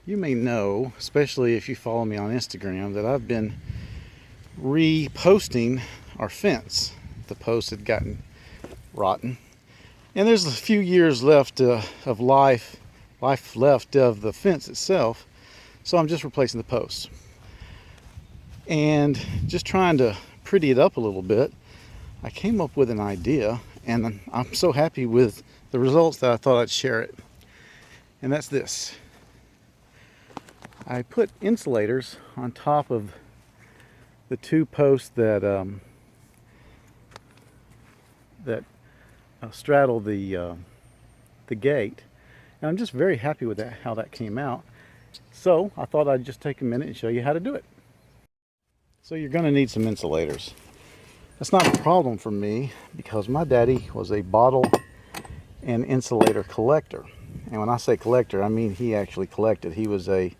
You may know, especially if you follow me on Instagram, that I've been reposting our fence. The post had gotten rotten, and there's a few years left of life left of the fence itself, so I'm just replacing the posts and just trying to pretty it up a little bit. I came up with an idea, and I'm so happy with the results that I thought I'd share it. And that's this. I put insulators on top of the two posts that straddle the gate, and I'm just very happy with that, how that came out. So I thought I'd just take a minute and show you how to do it. So you're going to need some insulators. That's not a problem for me because my daddy was a bottle and insulator collector. And when I say collector, I mean he actually collected. He was a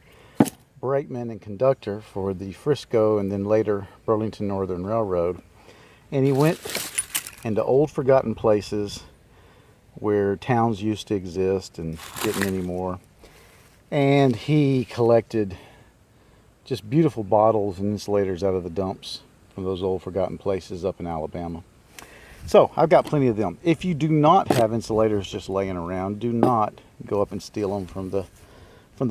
brakeman and conductor for the Frisco and then later Burlington Northern Railroad. And he went into old forgotten places where towns used to exist and didn't anymore. And he collected just beautiful bottles and insulators out of the dumps from those old forgotten places up in Alabama. So I've got plenty of them. If you do not have insulators just laying around, do not go up and steal them from the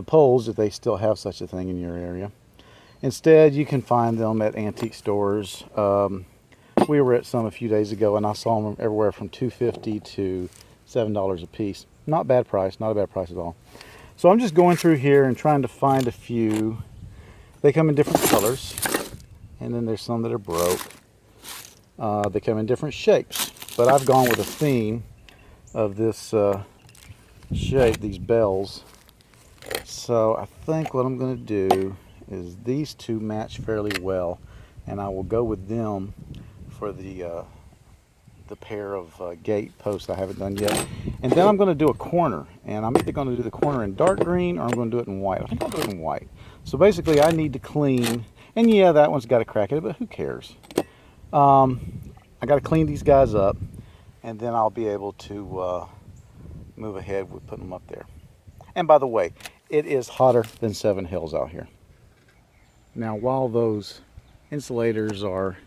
poles if they still have such a thing in your area. Instead, you can find them at antique stores. We were at some a few days ago and I saw them everywhere from $2.50 to $7 a piece. Not a bad price at all. So I'm just going through here and trying to find a few. They come in different colors, and then there's some that are broke. They come in different shapes, but I've gone with a theme of this shape, these bells. So I think what I'm going to do is these two match fairly well, and I will go with them for the pair of gate posts I haven't done yet. And then I'm going to do a corner, and I'm either going to do the corner in dark green or I'm going to do it in white. I think I'll do it in white. So basically I need to clean, and yeah, that one's got a crack in it, but who cares? I got to clean these guys up, and then I'll be able to move ahead with putting them up there. And by the way, it is hotter than 7 Hills out here. Now while those insulators are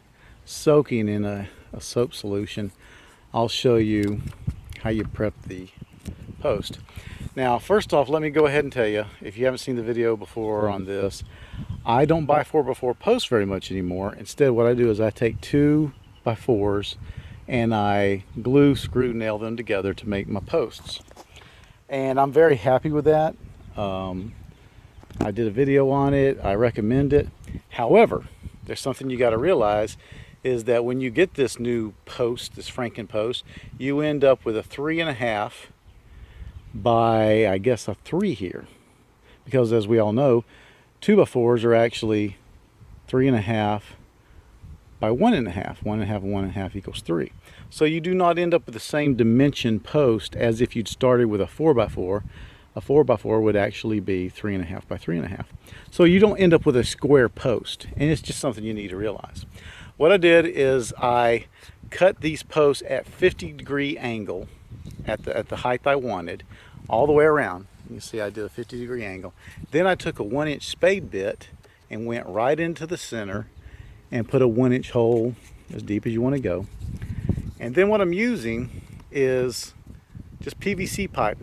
soaking in a soap solution, I'll show you how you prep the post. Now first off, let me go ahead and tell you, if you haven't seen the video before on this, I don't buy 4x4 posts very much anymore. Instead, what I do is I take 2x4s and I glue, screw, nail them together to make my posts. And I'm very happy with that. I did a video on it. I recommend it. However, there's something you got to realize is that when you get this new post, this Franken post, you end up with a 3.5 by, I guess, a 3 here. Because as we all know, 2x4s are actually 3.5 by 1.5. 1.5 and 1.5 equals 3. So you do not end up with the same dimension post as if you'd started with a 4x4. A 4x4 would actually be 3.5 by 3.5. So you don't end up with a square post, and it's just something you need to realize. What I did is I cut these posts at 50-degree angle at the height I wanted, all the way around. You can see I did a 50-degree angle. Then I took a 1-inch spade bit and went right into the center and put a 1-inch hole as deep as you want to go. And then what I'm using is just PVC pipe,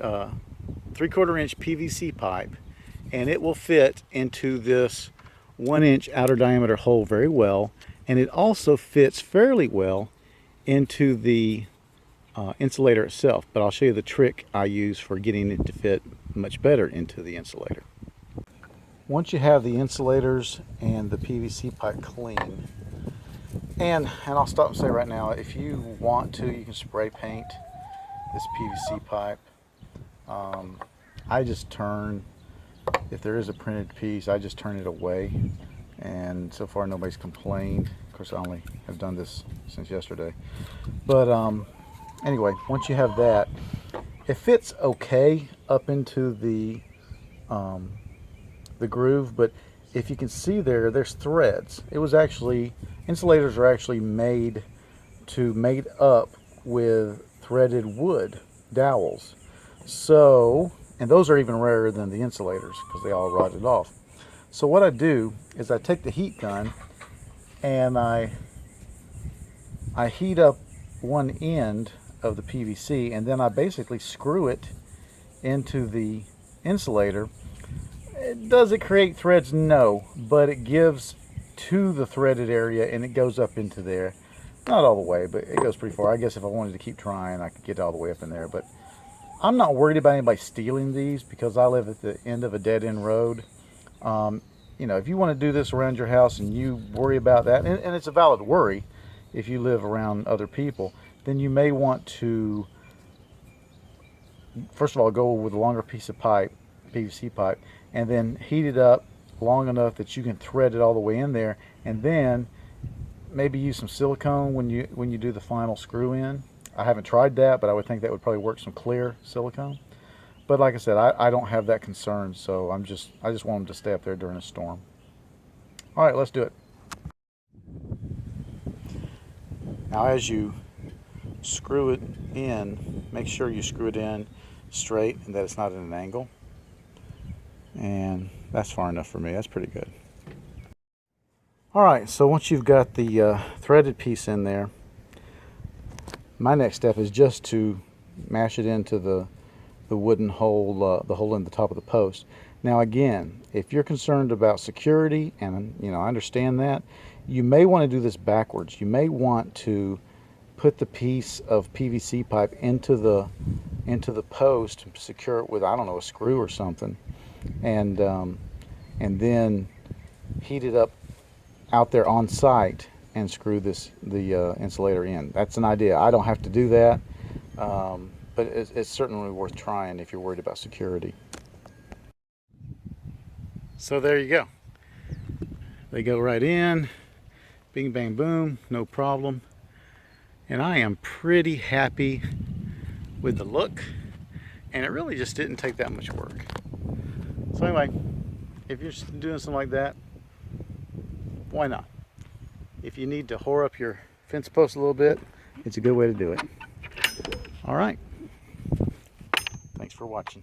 3/4 inch PVC pipe, and it will fit into this 1-inch outer diameter hole very well. And it also fits fairly well into the insulator itself. But I'll show you the trick I use for getting it to fit much better into the insulator. Once you have the insulators and the PVC pipe clean, and I'll stop and say right now, if you want to, you can spray paint this PVC pipe. I just turn, if there is a printed piece, I just turn it away. And so far nobody's complained. Of course, I only have done this since yesterday. But anyway, once you have that, it fits okay up into the groove. But if you can see there's threads. It was actually, insulators are actually made to mate up with threaded wood dowels. So And those are even rarer than the insulators because they all rotted off. So what I do is I take the heat gun and I heat up one end of the PVC, and then I basically screw it into the insulator. Does it create threads? No, but it gives to the threaded area and it goes up into there. Not all the way, but it goes pretty far. I guess if I wanted to keep trying, I could get all the way up in there. But I'm not worried about anybody stealing these because I live at the end of a dead-end road. You know, if you want to do this around your house and you worry about that, and it's a valid worry if you live around other people, then you may want to, first of all, go with a longer piece of pipe, PVC pipe, and then heat it up long enough that you can thread it all the way in there, and then maybe use some silicone when you do the final screw in. I haven't tried that, but I would think that would probably work, some clear silicone. But like I said, I don't have that concern, so I just want them to stay up there during a storm. All right, let's do it. Now as you screw it in, make sure you screw it in straight and that it's not at an angle. And that's far enough for me. That's pretty good. All right, so once you've got the threaded piece in there, my next step is just to mash it into the wooden hole, the hole in the top of the post. Now again, if you're concerned about security, and you know, I understand that, you may want to do this backwards. You may want to put the piece of PVC pipe into the post and secure it with, I don't know, a screw or something, and then heat it up out there on site and screw the insulator in. That's an idea. I don't have to do that, but it's certainly worth trying if you're worried about security. So there you go. They go right in, bing bang boom, no problem. And I am pretty happy with the look, and it really just didn't take that much work. So anyway, if you're doing something like that, why not? If you need to whore up your fence post a little bit, it's a good way to do it. All right. Thanks for watching.